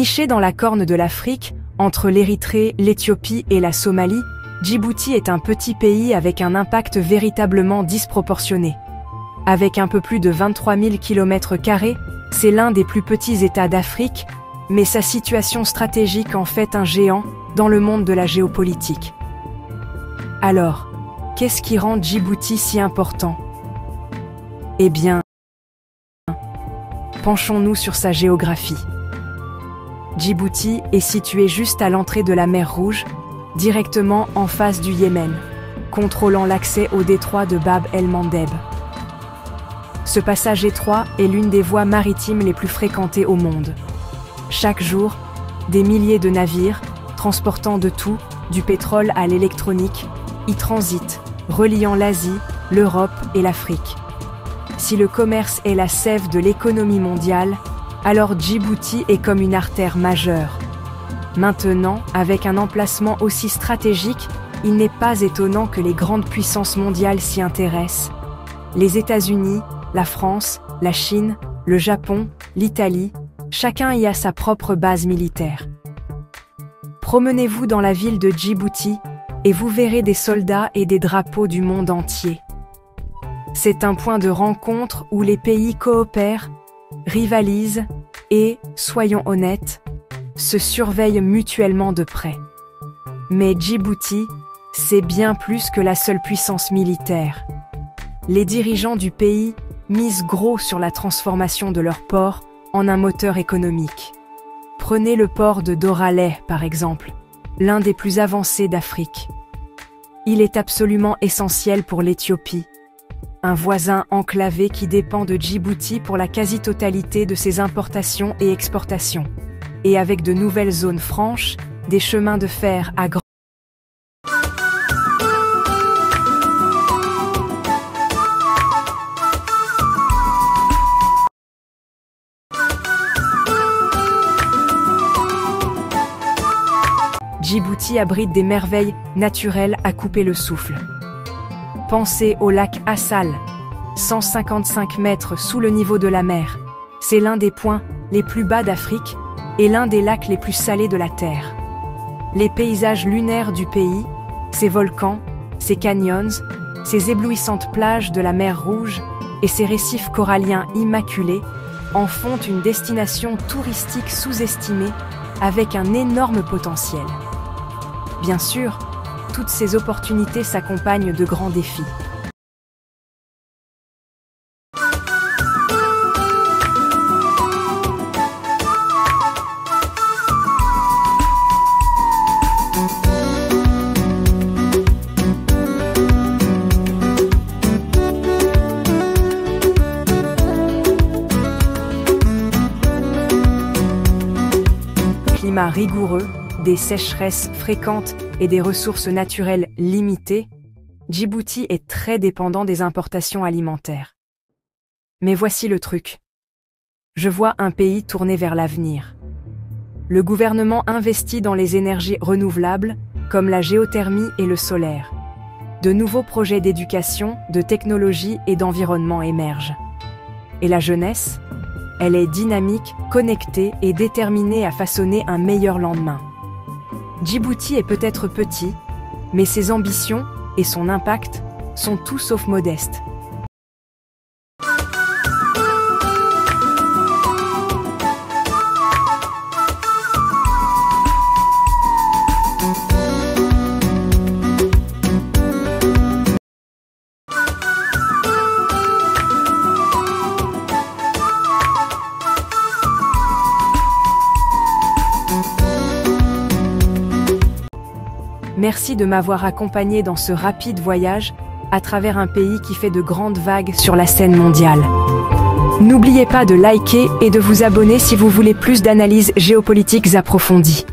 Niché dans la corne de l'Afrique, entre l'Érythrée, l'Éthiopie et la Somalie, Djibouti est un petit pays avec un impact véritablement disproportionné. Avec un peu plus de 23 000 km², c'est l'un des plus petits États d'Afrique, mais sa situation stratégique en fait un géant dans le monde de la géopolitique. Alors, qu'est-ce qui rend Djibouti si important? Eh bien, penchons-nous sur sa géographie. Djibouti est situé juste à l'entrée de la mer Rouge, directement en face du Yémen, contrôlant l'accès au détroit de Bab el-Mandeb. Ce passage étroit est l'une des voies maritimes les plus fréquentées au monde. Chaque jour, des milliers de navires, transportant de tout, du pétrole à l'électronique, y transitent, reliant l'Asie, l'Europe et l'Afrique. Si le commerce est la sève de l'économie mondiale, alors Djibouti est comme une artère majeure. Maintenant, avec un emplacement aussi stratégique, il n'est pas étonnant que les grandes puissances mondiales s'y intéressent. Les États-Unis, la France, la Chine, le Japon, l'Italie, chacun y a sa propre base militaire. Promenez-vous dans la ville de Djibouti et vous verrez des soldats et des drapeaux du monde entier. C'est un point de rencontre où les pays coopèrent, rivalisent et, soyons honnêtes, se surveillent mutuellement de près. Mais Djibouti, c'est bien plus que la seule puissance militaire. Les dirigeants du pays misent gros sur la transformation de leur port en un moteur économique. Prenez le port de Doraleh, par exemple, l'un des plus avancés d'Afrique. Il est absolument essentiel pour l'Éthiopie, un voisin enclavé qui dépend de Djibouti pour la quasi-totalité de ses importations et exportations. Et avec de nouvelles zones franches, des chemins de fer à grand. Djibouti abrite des merveilles naturelles à couper le souffle. Pensez au lac Assal, 155 mètres sous le niveau de la mer. C'est l'un des points les plus bas d'Afrique et l'un des lacs les plus salés de la Terre. Les paysages lunaires du pays, ses volcans, ses canyons, ses éblouissantes plages de la mer Rouge et ses récifs coralliens immaculés en font une destination touristique sous-estimée avec un énorme potentiel. Bien sûr, toutes ces opportunités s'accompagnent de grands défis. Climat rigoureux, des sécheresses fréquentes et des ressources naturelles limitées, Djibouti est très dépendant des importations alimentaires. Mais voici le truc. Je vois un pays tourné vers l'avenir. Le gouvernement investit dans les énergies renouvelables, comme la géothermie et le solaire. De nouveaux projets d'éducation, de technologie et d'environnement émergent. Et la jeunesse ? Elle est dynamique, connectée et déterminée à façonner un meilleur lendemain. Djibouti est peut-être petit, mais ses ambitions et son impact sont tout sauf modestes. Merci de m'avoir accompagné dans ce rapide voyage à travers un pays qui fait de grandes vagues sur la scène mondiale. N'oubliez pas de liker et de vous abonner si vous voulez plus d'analyses géopolitiques approfondies.